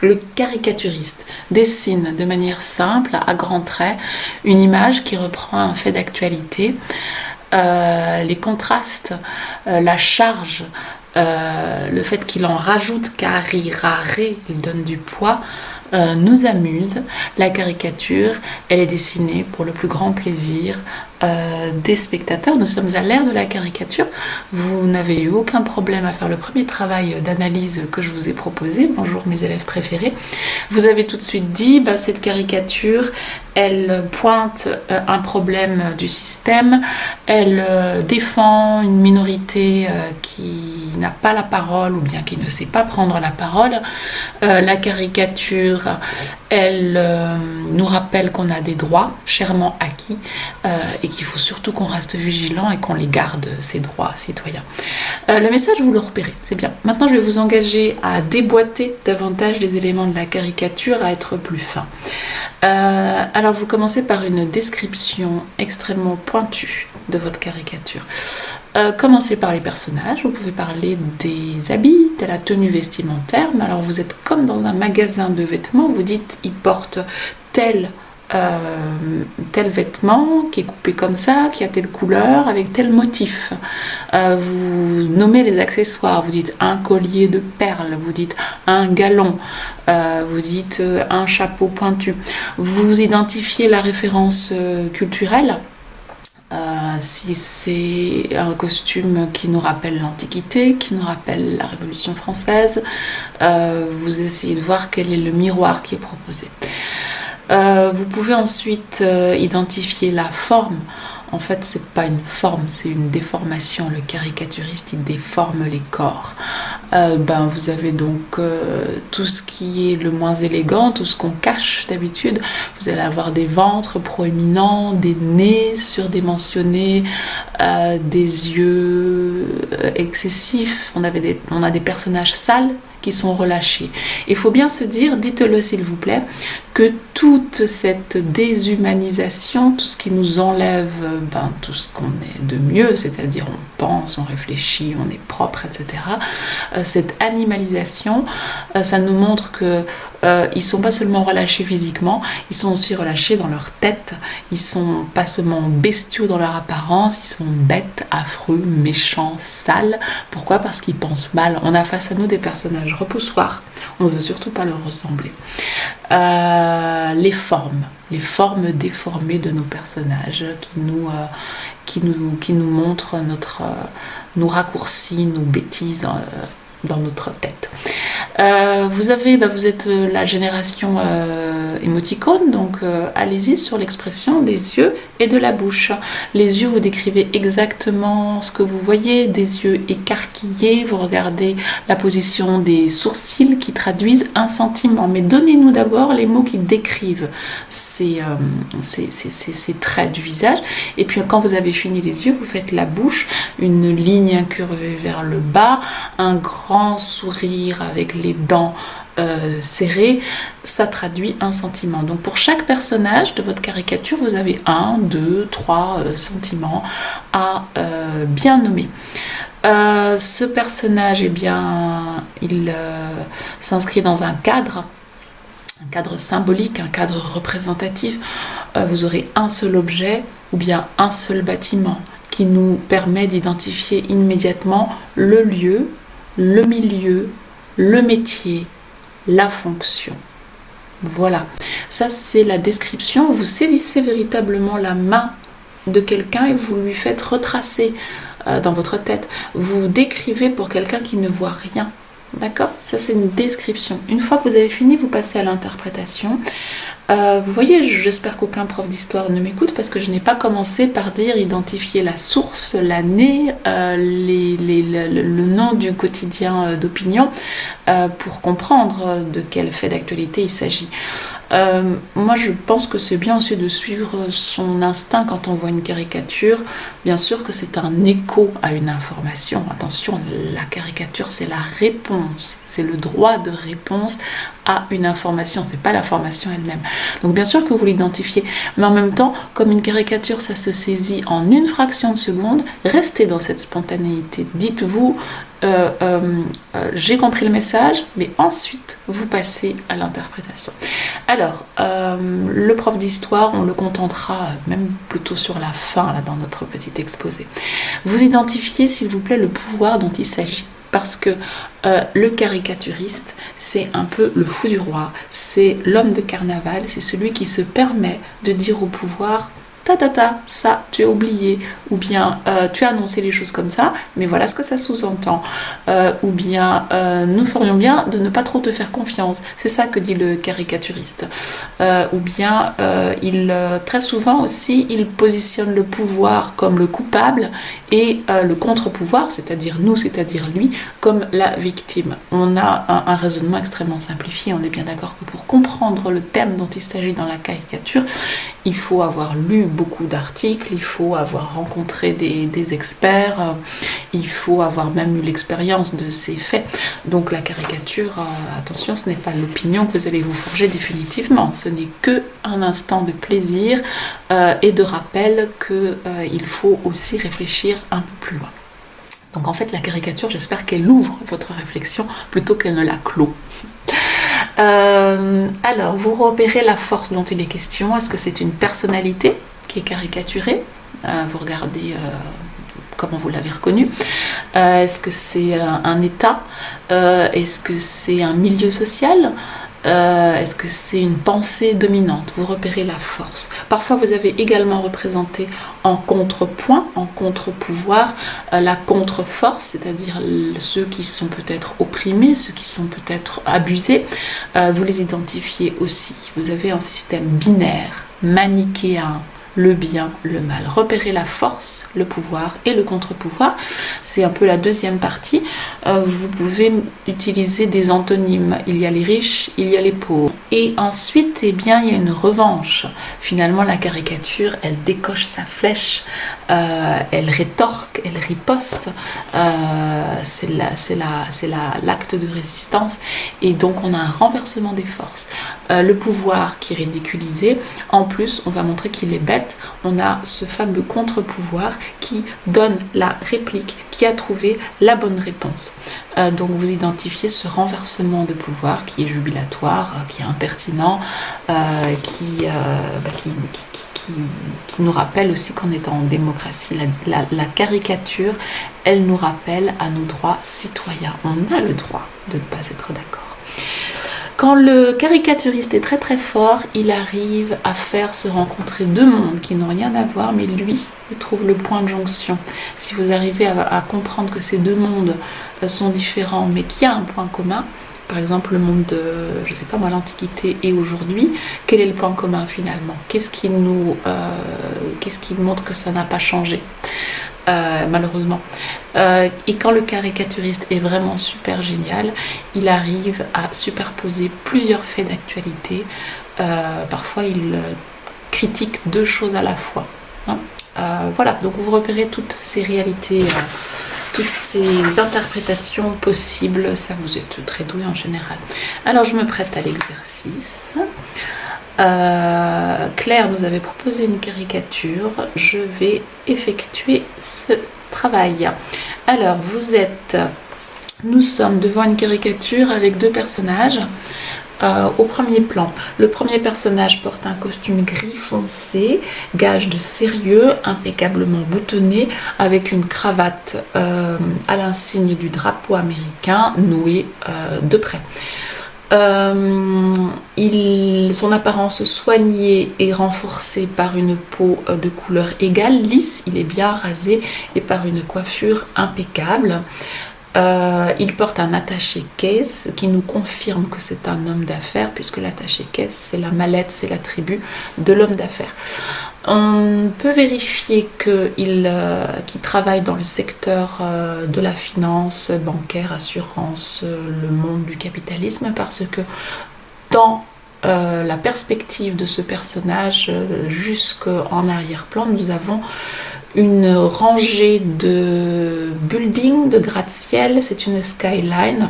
Le caricaturiste dessine de manière simple, à grands traits, une image qui reprend un fait d'actualité. Les contrastes, la charge, le fait qu'il en rajoute carirare, il donne du poids, nous amuse. La caricature, elle est dessinée pour le plus grand plaisir des spectateurs. Nous sommes à l'ère de la caricature. Vous n'avez eu aucun problème à faire le premier travail d'analyse que je vous ai proposé. Bonjour mes élèves préférés. Vous avez tout de suite dit, cette caricature, elle pointe un problème du système, elle défend une minorité qui n'a pas la parole ou bien qui ne sait pas prendre la parole. La caricature, elle nous rappelle qu'on a des droits chèrement acquis et qu'il faut surtout qu'on reste vigilant et qu'on les garde, ces droits citoyens. Le message, vous le repérez, c'est bien. Maintenant, je vais vous engager à déboîter davantage les éléments de la caricature, à être plus fin. Alors, vous commencez par une description extrêmement pointue de votre caricature. Commencez par les personnages, vous pouvez parler des habits, de la tenue vestimentaire, mais alors vous êtes comme dans un magasin de vêtements, vous dites il porte tel vêtement qui est coupé comme ça, qui a telle couleur, avec tel motif. Vous nommez les accessoires, vous dites un collier de perles, vous dites un galon, vous dites un chapeau pointu. Vous identifiez la référence culturelle. Si c'est un costume qui nous rappelle l'Antiquité, qui nous rappelle la Révolution française, vous essayez de voir quel est le miroir qui est proposé. Vous pouvez ensuite identifier la forme. En fait, c'est pas une forme, c'est une déformation. Le caricaturiste, il déforme les corps. Vous avez donc tout ce qui est le moins élégant, tout ce qu'on cache d'habitude. Vous allez avoir des ventres proéminents, des nez surdimensionnés, des yeux excessifs. On a des personnages sales qui sont relâchés. Il faut bien se dire, dites-le s'il vous plaît, que toute cette déshumanisation, tout ce qui nous enlève tout ce qu'on est de mieux, c'est-à-dire on pense, on réfléchit, on est propre, etc. Cette animalisation, ça nous montre que ils sont pas seulement relâchés physiquement, ils sont aussi relâchés dans leur tête. Ils sont pas seulement bestiaux dans leur apparence, ils sont bêtes, affreux, méchants, sales. Pourquoi ? Parce qu'ils pensent mal. On a face à nous des personnages repoussoirs. On ne veut surtout pas leur ressembler. Les formes déformées de nos personnages qui nous montrent nos raccourcis, nos bêtises dans notre tête. Vous êtes la génération émoticône, donc allez-y sur l'expression des yeux et de la bouche. Les yeux, vous décrivez exactement ce que vous voyez, des yeux écarquillés, vous regardez la position des sourcils qui traduisent un sentiment. Mais donnez-nous d'abord les mots qui décrivent ces traits du visage. Et puis quand vous avez fini les yeux, vous faites la bouche, une ligne incurvée vers le bas, un grand sourire avec les dents serrées, ça traduit un sentiment. Donc pour chaque personnage de votre caricature, vous avez 1, 2, 3 sentiments à bien nommer. Ce personnage, il s'inscrit dans un cadre symbolique, un cadre représentatif. Vous aurez un seul objet ou bien un seul bâtiment qui nous permet d'identifier immédiatement le lieu, le milieu, le métier, la fonction. Voilà, ça c'est la description. Vous saisissez véritablement la main de quelqu'un et vous lui faites retracer dans votre tête. Vous décrivez pour quelqu'un qui ne voit rien. D'accord ? Ça c'est une description. Une fois que vous avez fini, vous passez à l'interprétation. Vous voyez, j'espère qu'aucun prof d'histoire ne m'écoute parce que je n'ai pas commencé par dire identifier la source, l'année, le nom du quotidien d'opinion pour comprendre de quel fait d'actualité il s'agit. Moi, je pense que c'est bien aussi de suivre son instinct quand on voit une caricature. Bien sûr que c'est un écho à une information. Attention, la caricature, c'est la réponse. C'est le droit de réponse à une information. C'est pas l'information elle-même. Donc, bien sûr que vous l'identifiez. Mais en même temps, comme une caricature, ça se saisit en une fraction de seconde, restez dans cette spontanéité. Dites-vous j'ai compris le message, mais ensuite vous passez à l'interprétation. Alors, le prof d'histoire, on le contentera même plutôt sur la fin, là, dans notre petit exposé. Vous identifiez, s'il vous plaît, le pouvoir dont il s'agit. Parce que le caricaturiste, c'est un peu le fou du roi, c'est l'homme de carnaval, c'est celui qui se permet de dire au pouvoir ça, tu as oublié, ou bien tu as annoncé les choses comme ça, mais voilà ce que ça sous-entend, ou bien nous ferions bien de ne pas trop te faire confiance, c'est ça que dit le caricaturiste, ou bien très souvent aussi, il positionne le pouvoir comme le coupable et le contre-pouvoir, c'est-à-dire nous, c'est-à-dire lui, comme la victime. On a un raisonnement extrêmement simplifié, on est bien d'accord que pour comprendre le thème dont il s'agit dans la caricature, il faut avoir lu beaucoup d'articles, il faut avoir rencontré des experts, il faut avoir même eu l'expérience de ces faits. Donc la caricature, attention, ce n'est pas l'opinion que vous allez vous forger définitivement, ce n'est qu'un instant de plaisir et de rappel qu'il faut aussi réfléchir un peu plus loin. Donc en fait, la caricature, j'espère qu'elle ouvre votre réflexion plutôt qu'elle ne la clôt. Alors, vous repérez la force dont il est question. Est-ce que c'est une personnalité qui est caricaturée ? Vous regardez comment vous l'avez reconnu. Est-ce que c'est un état ? Est-ce que c'est un milieu social ? Est-ce que c'est une pensée dominante ? Vous repérez la force. Parfois, vous avez également représenté en contrepoint, en contre-pouvoir, la contre-force, c'est-à-dire ceux qui sont peut-être opprimés, ceux qui sont peut-être abusés. Vous les identifiez aussi. Vous avez un système binaire, manichéen, le bien, le mal. Repérer la force, le pouvoir et le contre-pouvoir, c'est un peu la deuxième partie. Vous pouvez utiliser des antonymes. Il y a les riches, il y a les pauvres. Et ensuite, eh bien, il y a une revanche. Finalement, la caricature, elle décoche sa flèche, elle rétorque, elle riposte. C'est l'acte de résistance. Et donc, on a un renversement des forces. Le pouvoir qui est ridiculisé. En plus, on va montrer qu'il est bête. On a ce fameux contre-pouvoir qui donne la réplique, qui a trouvé la bonne réponse. Donc vous identifiez ce renversement de pouvoir qui est jubilatoire, qui est impertinent, qui nous rappelle aussi qu'on est en démocratie. La caricature, elle nous rappelle à nos droits citoyens. On a le droit de ne pas être d'accord. Quand le caricaturiste est très très fort, il arrive à faire se rencontrer deux mondes qui n'ont rien à voir, mais lui, il trouve le point de jonction. Si vous arrivez à comprendre que ces deux mondes sont différents, mais qu'il y a un point commun, par exemple le monde de, je sais pas moi, l'Antiquité et aujourd'hui, quel est le point commun finalement ? Qu'est-ce qui montre que ça n'a pas changé ? Malheureusement. Et quand le caricaturiste est vraiment super génial, il arrive à superposer plusieurs faits d'actualité. Parfois, il critique deux choses à la fois. Voilà, donc vous repérez toutes ces réalités, toutes ces interprétations possibles. Ça, vous êtes très doué en général. Alors, je me prête à l'exercice. Claire nous avait proposé une caricature. Je vais effectuer ce travail. Alors, nous sommes devant une caricature avec deux personnages. Au premier plan, le premier personnage porte un costume gris foncé, gage de sérieux, impeccablement boutonné, avec une cravate à l'insigne du drapeau américain nouée de près. Son apparence soignée et renforcée par une peau de couleur égale, lisse, il est bien rasé et par une coiffure impeccable. Il porte un attaché-caisse, ce qui nous confirme que c'est un homme d'affaires, puisque l'attaché-caisse, c'est la mallette, c'est l'attribut de l'homme d'affaires. On peut vérifier qu'il travaille dans le secteur de la finance, bancaire, assurance, le monde du capitalisme, parce que dans la perspective de ce personnage, jusqu'en arrière-plan, nous avons une rangée de buildings, de gratte-ciel, c'est une skyline.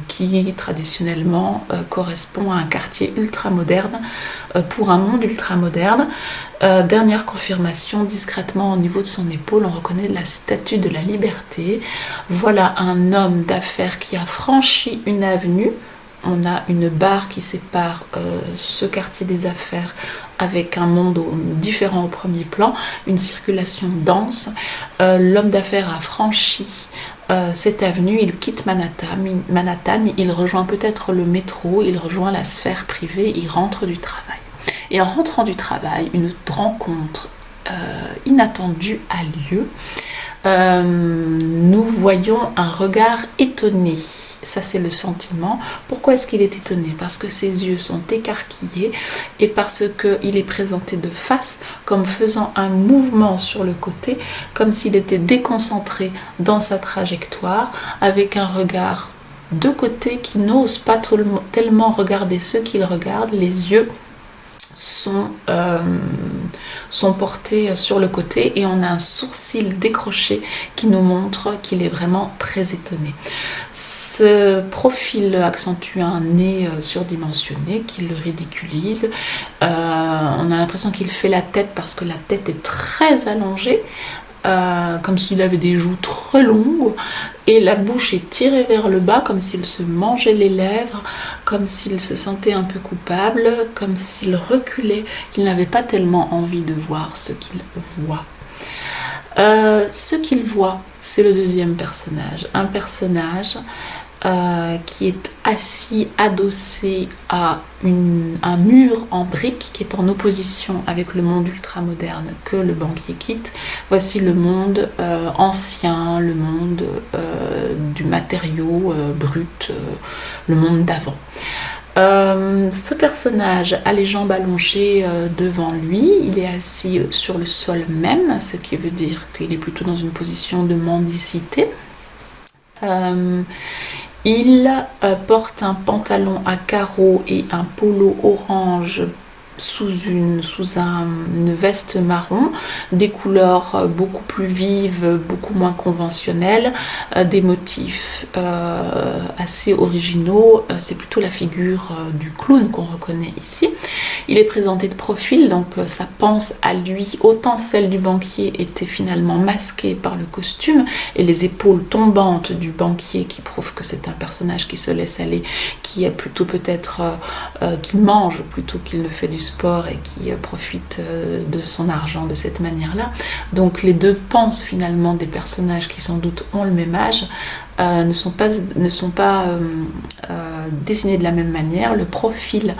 qui traditionnellement correspond à un quartier ultra-moderne pour un monde ultra-moderne. Dernière confirmation, discrètement au niveau de son épaule, on reconnaît la statue de la liberté. Voilà un homme d'affaires qui a franchi une avenue. On a une barre qui sépare ce quartier des affaires avec un monde différent au premier plan, une circulation dense. L'homme d'affaires a franchi cette avenue, il quitte Manhattan, il rejoint peut-être le métro, il rejoint la sphère privée, il rentre du travail. Et en rentrant du travail, une rencontre inattendue a lieu. Nous voyons un regard étonné. Ça, c'est le sentiment. Pourquoi est-ce qu'il est étonné? Parce que ses yeux sont écarquillés et parce qu'il est présenté de face comme faisant un mouvement sur le côté, comme s'il était déconcentré dans sa trajectoire, avec un regard de côté qui n'ose pas tellement regarder ceux qu'il regarde. Les yeux sont portés sur le côté et on a un sourcil décroché qui nous montre qu'il est vraiment très étonné. Ce profil accentue un nez surdimensionné qui le ridiculise. On a l'impression qu'il fait la tête parce que la tête est très allongée, comme s'il avait des joues très longues, et la bouche est tirée vers le bas comme s'il se mangeait les lèvres, comme s'il se sentait un peu coupable, comme s'il reculait, qu'il n'avait pas tellement envie de voir ce qu'il voit. Ce qu'il voit, c'est le deuxième personnage, un personnage qui est assis, adossé à un mur en briques qui est en opposition avec le monde ultramoderne que le banquier quitte. Voici le monde ancien, le monde du matériau brut, le monde d'avant. Ce personnage a les jambes allongées devant lui, il est assis sur le sol même, ce qui veut dire qu'il est plutôt dans une position de mendicité. Il porte un pantalon à carreaux et un polo orange sous une veste marron, des couleurs beaucoup plus vives, beaucoup moins conventionnelles, des motifs assez originaux. C'est plutôt la figure du clown qu'on reconnaît ici. Il est présenté de profil, donc sa panse à lui, autant celle du banquier, était finalement masquée par le costume, et les épaules tombantes du banquier qui prouvent que c'est un personnage qui se laisse aller, qui est plutôt peut-être qui mange plutôt qu'il ne fait du sport et qui profite de son argent de cette manière-là. Donc les deux panses finalement des personnages qui sans doute ont le même âge ne sont pas dessinés de la même manière. Le profil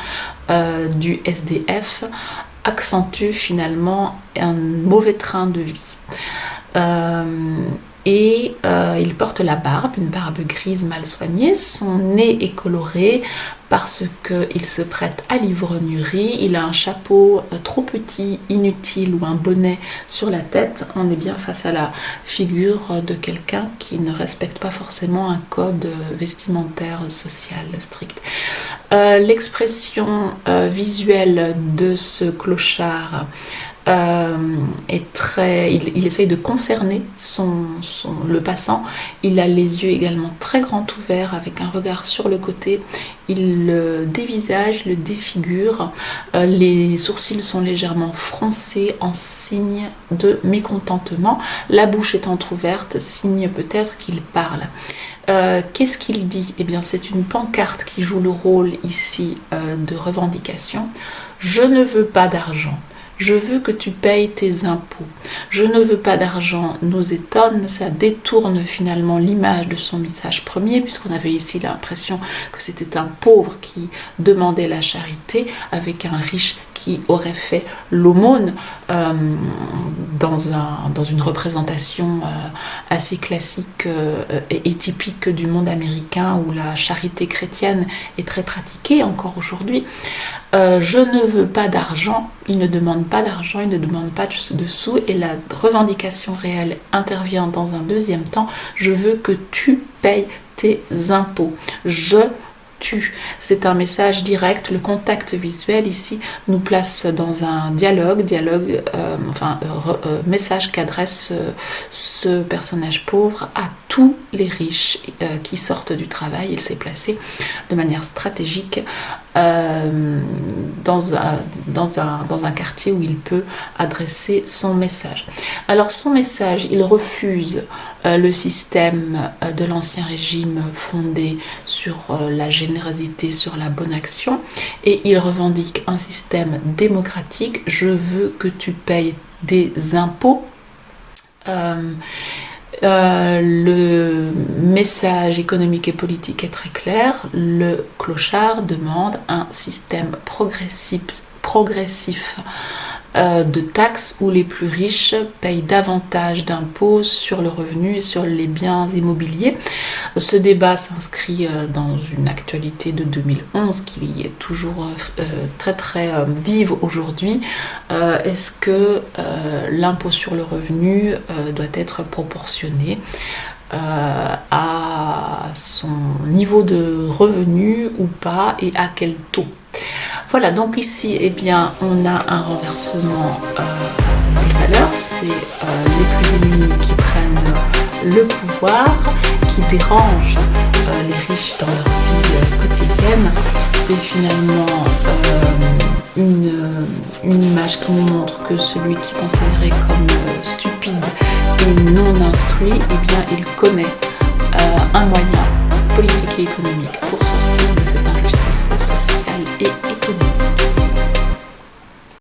du SDF accentue finalement un mauvais train de vie. Il porte la barbe, une barbe grise mal soignée, son nez est coloré parce qu'il se prête à l'ivrognerie, il a un chapeau trop petit, inutile, ou un bonnet sur la tête. On est bien face à la figure de quelqu'un qui ne respecte pas forcément un code vestimentaire social strict. L'expression visuelle de ce clochard il essaye de concerner le passant. Il a les yeux également très grands ouverts avec un regard sur le côté. Il le dévisage, le défigure. Les sourcils sont légèrement froncés en signe de mécontentement. La bouche est entrouverte, signe peut-être qu'il parle. Qu'est-ce qu'il dit? Eh bien, c'est une pancarte qui joue le rôle ici de revendication. Je ne veux pas d'argent. Je veux que tu payes tes impôts. Je ne veux pas d'argent nous étonne, ça détourne finalement l'image de son message premier, puisqu'on avait ici l'impression que c'était un pauvre qui demandait la charité avec un riche qui aurait fait l'aumône dans une représentation assez classique et typique du monde américain où la charité chrétienne est très pratiquée encore aujourd'hui. Je ne veux pas d'argent, il ne demande pas d'argent, il ne demande pas de sous, et la revendication réelle intervient dans un deuxième temps. Je veux que tu payes tes impôts. C'est un message direct. Le contact visuel ici nous place dans un message qu'adresse ce personnage pauvre à tous les riches qui sortent du travail. Il s'est placé de manière stratégique dans un quartier où il peut adresser son message. Alors son message, il refuse le système de l'ancien régime fondé sur la générosité, sur la bonne action, et il revendique un système démocratique. Je veux que tu payes des impôts. Le message économique et politique est très clair. Le clochard demande un système progressif de taxes où les plus riches payent davantage d'impôts sur le revenu et sur les biens immobiliers. Ce débat s'inscrit dans une actualité de 2011 qui est toujours très très vive aujourd'hui. Est-ce que l'impôt sur le revenu doit être proportionné à son niveau de revenu ou pas, et à quel taux? Voilà, donc ici, eh bien, on a un renversement des valeurs. C'est les plus démunis qui prennent le pouvoir, qui dérangent les riches dans leur vie quotidienne. C'est finalement une image qui nous montre que celui qui est considéré comme stupide et non instruit, eh bien, il connaît un moyen politique et économique pour se